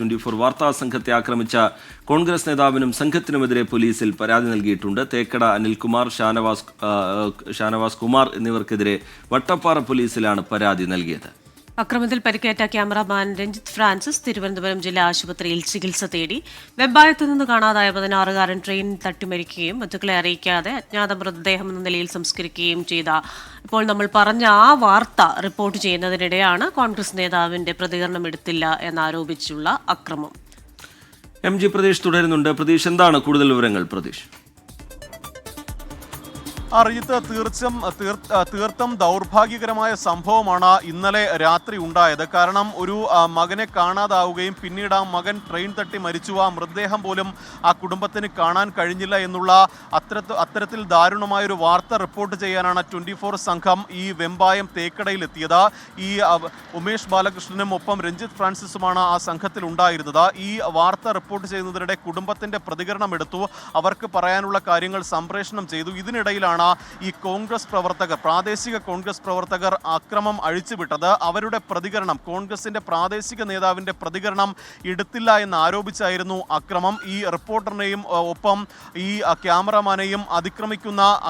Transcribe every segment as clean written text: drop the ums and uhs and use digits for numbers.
24 വാർത്താ സംഘത്തെ ആക്രമിച്ച കോൺഗ്രസ് നേതാവിനും സംഘത്തിനുമെതിരെ പോലീസിൽ പരാതി നൽകിയിട്ടുണ്ട്. തേക്കട അനിൽകുമാർ, ഷാനവാസ് കുമാർ എന്നിവർക്കെതിരെ വട്ടപ്പാറ പോലീസിലാണ് പരാതി നൽകിയത്. അക്രമത്തിൽ പരിക്കേറ്റ ക്യാമറാമാൻ രഞ്ജിത്ത് ഫ്രാൻസിസ് തിരുവനന്തപുരം ജില്ലാ ആശുപത്രിയിൽ ചികിത്സ തേടി. വെമ്പായത്തു നിന്ന് കാണാതായ 16-കാരൻ ട്രെയിൻ തട്ടിമരിക്കുകയും ബന്ധുക്കളെ അറിയിക്കാതെ അജ്ഞാത മൃതദേഹം എന്ന നിലയിൽ സംസ്കരിക്കുകയും ചെയ്ത ഇപ്പോൾ നമ്മൾ പറഞ്ഞ ആ വാർത്ത റിപ്പോർട്ട് ചെയ്യുന്നതിനിടെയാണ് കോൺഗ്രസ് നേതാവിന്റെ പ്രതികരണം എടുത്തില്ല എന്നാരോപിച്ചുള്ള അക്രമം. MG പ്രതീഷ് തുടരുന്നുണ്ട്. പ്രതീഷ്, എന്താണ് കൂടുതൽ വിവരങ്ങൾ? പ്രതീഷ്, അറിയത്ത് തീർത്തും ദൗർഭാഗ്യകരമായ സംഭവമാണ് ഇന്നലെ രാത്രി ഉണ്ടായത്. കാരണം ഒരു മകനെ കാണാതാവുകയും പിന്നീട് ആ മകൻ ട്രെയിൻ തട്ടി മരിച്ചു, ആ മൃതദേഹം പോലും ആ കുടുംബത്തിന് കാണാൻ കഴിഞ്ഞില്ല എന്നുള്ള അത്തരത്തിൽ ദാരുണമായൊരു വാർത്ത റിപ്പോർട്ട് ചെയ്യാനാണ് 24 സംഘം ഈ വെമ്പായം തേക്കടയിലെത്തിയത്. ഈ ഉമേഷ് ബാലകൃഷ്ണനും ഒപ്പം രഞ്ജിത്ത് ഫ്രാൻസിസുമാണ് ആ സംഘത്തിൽ ഉണ്ടായിരുന്നത്. ഈ വാർത്ത റിപ്പോർട്ട് ചെയ്യുന്നതിനിടെ കുടുംബത്തിന്റെ പ്രതികരണം എടുത്തു, അവർക്ക് പറയാനുള്ള കാര്യങ്ങൾ സംപ്രേഷണം ചെയ്തു. ഇതിനിടയിലാണ് ഈ പ്രാദേശിക കോൺഗ്രസ് പ്രവർത്തകർ അക്രമം അഴിച്ചുവിട്ടത്. അവരുടെ പ്രതികരണം, കോൺഗ്രസിന്റെ പ്രാദേശിക നേതാവിന്റെ പ്രതികരണം എടുത്തില്ല എന്ന് ആരോപിച്ചായിരുന്നു അക്രമം. ഈ റിപ്പോർട്ടറിനെയും ഒപ്പം ഈ ക്യാമറമാനെയും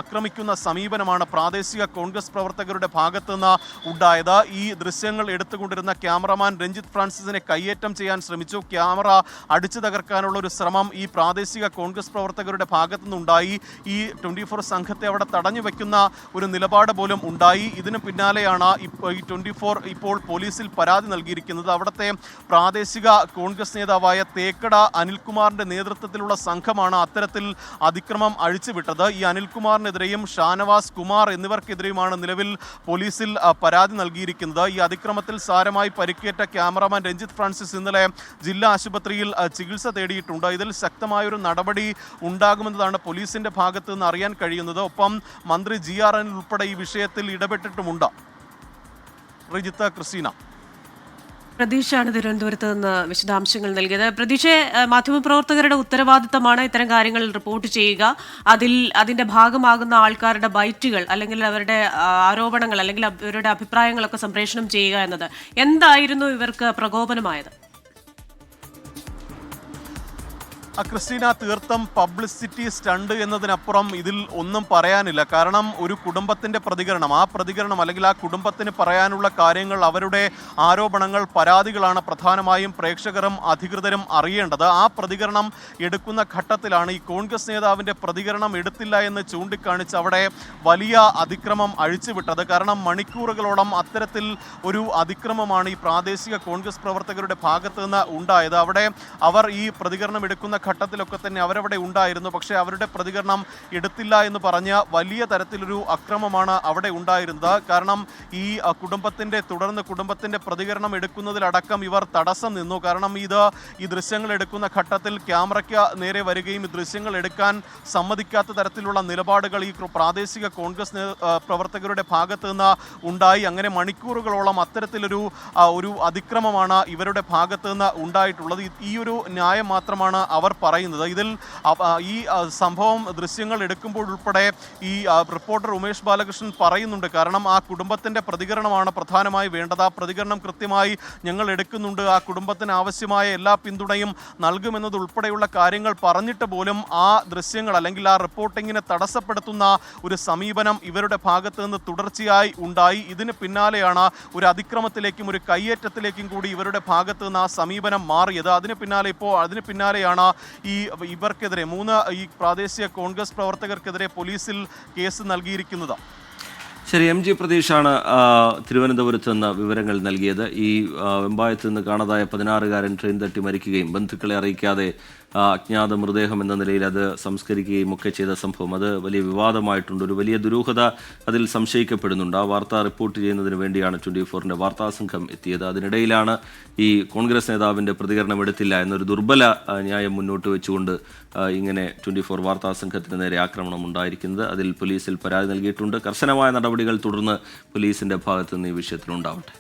ആക്രമിക്കുന്ന സമീപനമാണ് പ്രാദേശിക കോൺഗ്രസ് പ്രവർത്തകരുടെ ഭാഗത്തു നിന്ന് ഉണ്ടായത്. ഈ ദൃശ്യങ്ങൾ എടുത്തുകൊണ്ടിരുന്ന ക്യാമറമാൻ രഞ്ജിത്ത് ഫ്രാൻസിസിനെ കയ്യേറ്റം ചെയ്യാൻ ശ്രമിച്ചു. ക്യാമറ അടിച്ചു തകർക്കാനുള്ള ഒരു ശ്രമം ഈ പ്രാദേശിക കോൺഗ്രസ് പ്രവർത്തകരുടെ ഭാഗത്തു നിന്നുണ്ടായി. ഈ 24 സംഘത്തെ അവിടെ തടഞ്ഞു വെക്കുന്ന ഒരു നിലപാട് പോലും ഉണ്ടായി. ഇതിന് പിന്നാലെയാണ് ഈ 24 ഇപ്പോൾ പോലീസിൽ പരാതി നൽകിയിരിക്കുന്നത്. അവിടുത്തെ പ്രാദേശിക കോൺഗ്രസ് നേതാവായ തേക്കട അനിൽകുമാറിന്റെ നേതൃത്വത്തിലുള്ള സംഘമാണ് അത്തരത്തിൽ അതിക്രമം അഴിച്ചുവിട്ടത്. ഈ അനിൽകുമാറിനെതിരെയും ഷാനവാസ് കുമാർ എന്നിവർക്കെതിരെയുമാണ് നിലവിൽ പോലീസിൽ പരാതി നൽകിയിരിക്കുന്നത്. ഈ അതിക്രമത്തിൽ സാരമായി പരിക്കേറ്റ ക്യാമറാമാൻ രഞ്ജിത്ത് ഫ്രാൻസിസ് ഇന്നലെ ജില്ലാ ആശുപത്രിയിൽ ചികിത്സ തേടിയിട്ടുണ്ട്. ഇതിൽ ശക്തമായൊരു നടപടി ഉണ്ടാകുമെന്നതാണ് പോലീസിന്റെ ഭാഗത്ത് നിന്ന് അറിയാൻ കഴിയുന്നത്. ഒപ്പം മന്ത്രി GR അനിൽ ഉൾപ്പെടെ ഈ വിഷയത്തിൽ ഇടപെട്ടിട്ടുമുണ്ട്. റിജിത്ത്, ക്രിസ്റ്റീന. പ്രതീക്ഷയാണ് തിരുവനന്തപുരത്ത് നിന്ന് വിശദാംശങ്ങൾ നൽകിയത്. പ്രതീക്ഷ, മാധ്യമപ്രവർത്തകരുടെ ഉത്തരവാദിത്തമാണ് ഇത്തരം കാര്യങ്ങൾ റിപ്പോർട്ട് ചെയ്യുക. അതിന്റെ ഭാഗമാകുന്ന ആൾക്കാരുടെ ബൈറ്റുകൾ അല്ലെങ്കിൽ അവരുടെ ആരോപണങ്ങൾ അല്ലെങ്കിൽ അവരുടെ അഭിപ്രായങ്ങളൊക്കെ സംപ്രേഷണം ചെയ്യുക എന്നത്. എന്തായിരുന്നു ഇവർക്ക് പ്രകോപനമായത്? ക്രിസ്റ്റീന, തീർത്തും പബ്ലിസിറ്റി സ്റ്റണ്ട് എന്നതിനപ്പുറം ഇതിൽ ഒന്നും പറയാനില്ല. കാരണം ഒരു കുടുംബത്തിന്റെ പ്രതികരണം, ആ പ്രതികരണം അല്ലെങ്കിൽ ആ കുടുംബത്തിന് പറയാനുള്ള കാര്യങ്ങൾ, അവരുടെ ആരോപണങ്ങൾ, പരാതികളാണ് പ്രധാനമായും പ്രേക്ഷകരും അധികൃതരും അറിയേണ്ടത്. ആ പ്രതികരണം എടുക്കുന്ന ഘട്ടത്തിലാണ് ഈ കോൺഗ്രസ് നേതാവിന്റെ പ്രതികരണം എടുത്തില്ല എന്ന് ചൂണ്ടിക്കാണിച്ച് അവിടെ വലിയ അതിക്രമം അഴിച്ചുവിട്ടത്. കാരണം മണിക്കൂറുകളോളം അത്തരത്തിൽ ഒരു അതിക്രമമാണ് ഈ പ്രാദേശിക കോൺഗ്രസ് പ്രവർത്തകരുടെ ഭാഗത്ത് നിന്ന് ഉണ്ടായത്. അവിടെ അവർ ഈ പ്രതികരണം എടുക്കുന്ന ഘട്ടത്തിലൊക്കെ തന്നെ അവരവിടെ ഉണ്ടായിരുന്നു. പക്ഷേ അവരുടെ പ്രതികരണം എടുത്തില്ല എന്ന് പറഞ്ഞ വലിയ തരത്തിലൊരു അക്രമമാണ് അവിടെ ഉണ്ടായിരുന്നത്. കാരണം ഈ കുടുംബത്തിന്റെ പ്രതികരണം എടുക്കുന്നതിലടക്കം ഇവർ തടസ്സം നിന്നു. കാരണം ഈ ദൃശ്യങ്ങൾ എടുക്കുന്ന ഘട്ടത്തിൽ ക്യാമറയ്ക്ക് നേരെ വരികയും ഈ ദൃശ്യങ്ങൾ എടുക്കാൻ സമ്മതിക്കാത്ത തരത്തിലുള്ള നിലപാടുകൾ ഈ പ്രാദേശിക കോൺഗ്രസ് പ്രവർത്തകരുടെ ഭാഗത്ത് നിന്ന് ഉണ്ടായി. അങ്ങനെ മണിക്കൂറുകളോളം അത്തരത്തിലൊരു അതിക്രമമാണ് ഇവരുടെ ഭാഗത്ത് നിന്ന് ഉണ്ടായിട്ടുള്ളത്. ഈ ഒരു ന്യായം മാത്രമാണ് അവർ പറയുന്നത്. ഇതിൽ ഈ സംഭവം ദൃശ്യങ്ങൾ എടുക്കുമ്പോഴുൾപ്പെടെ ഈ റിപ്പോർട്ടർ ഉമേഷ് ബാലകൃഷ്ണൻ പറയുന്നുണ്ട്. കാരണം ആ കുടുംബത്തിന്റെ പ്രതികരണമാണ് പ്രധാനമായി വേണ്ടത്. ആ പ്രതികരണം കൃത്യമായി ഞങ്ങൾ എടുക്കുന്നുണ്ട്, ആ കുടുംബത്തിന് ആവശ്യമായ എല്ലാ പിന്തുണയും നൽകുമെന്നതുൾപ്പെടെയുള്ള കാര്യങ്ങൾ പറഞ്ഞിട്ട് പോലും ആ ദൃശ്യങ്ങൾ അല്ലെങ്കിൽ ആ റിപ്പോർട്ടിങ്ങിനെ തടസ്സപ്പെടുത്തുന്ന ഒരു സമീപനം ഇവരുടെ ഭാഗത്ത് നിന്ന് തുടർച്ചയായി ഉണ്ടായി. ഇതിന് പിന്നാലെയാണ് ഒരു അതിക്രമത്തിലേക്കും ഒരു കയ്യേറ്റത്തിലേക്കും കൂടി ഇവരുടെ ഭാഗത്ത് നിന്ന് ആ സമീപനം മാറിയത്. അതിന് പിന്നാലെയാണ് ഇവർക്കെതിരെ ഈ പ്രാദേശിക കോൺഗ്രസ് പ്രവർത്തകർക്കെതിരെ പോലീസിൽ കേസ് നൽകിയിരിക്കുന്നത്. ശരി, MG പ്രതീഷാണ് തിരുവനന്തപുരത്ത് നിന്ന് വിവരങ്ങൾ നൽകിയത്. ഈ വെമ്പായത്ത് നിന്ന് കാണാതായ 16-കാരൻ ട്രെയിൻ തട്ടി മരിക്കുകയും ബന്ധുക്കളെ അറിയിക്കാതെ അജ്ഞാത മൃതദേഹം എന്ന നിലയിൽ അത് സംസ്കരിക്കുകയും ഒക്കെ ചെയ്ത സംഭവം, അത് വലിയ വിവാദമായിട്ടുണ്ട്. ഒരു വലിയ ദുരൂഹത അതിൽ സംശയിക്കപ്പെടുന്നുണ്ട്. ആ വാർത്ത റിപ്പോർട്ട് ചെയ്യുന്നതിന് വേണ്ടിയാണ് 24ന്റെ വാർത്താ സംഘം എത്തിയത്. അതിനിടയിലാണ് ഈ കോൺഗ്രസ് നേതാവിന്റെ പ്രതികരണം എടുത്തില്ല എന്നൊരു ദുർബല ന്യായം മുന്നോട്ട് വെച്ചുകൊണ്ട് ഇങ്ങനെ 24 വാർത്താ സംഘത്തിന് നേരെ ആക്രമണം ഉണ്ടായിരിക്കുന്നത്. അതിൽ പോലീസിൽ പരാതി നൽകിയിട്ടുണ്ട്. കർശനമായ നടപടികൾ തുടർന്ന് പോലീസിന്റെ ഭാഗത്ത് നിന്ന് ഈ വിഷയത്തിലുണ്ടാവട്ടെ.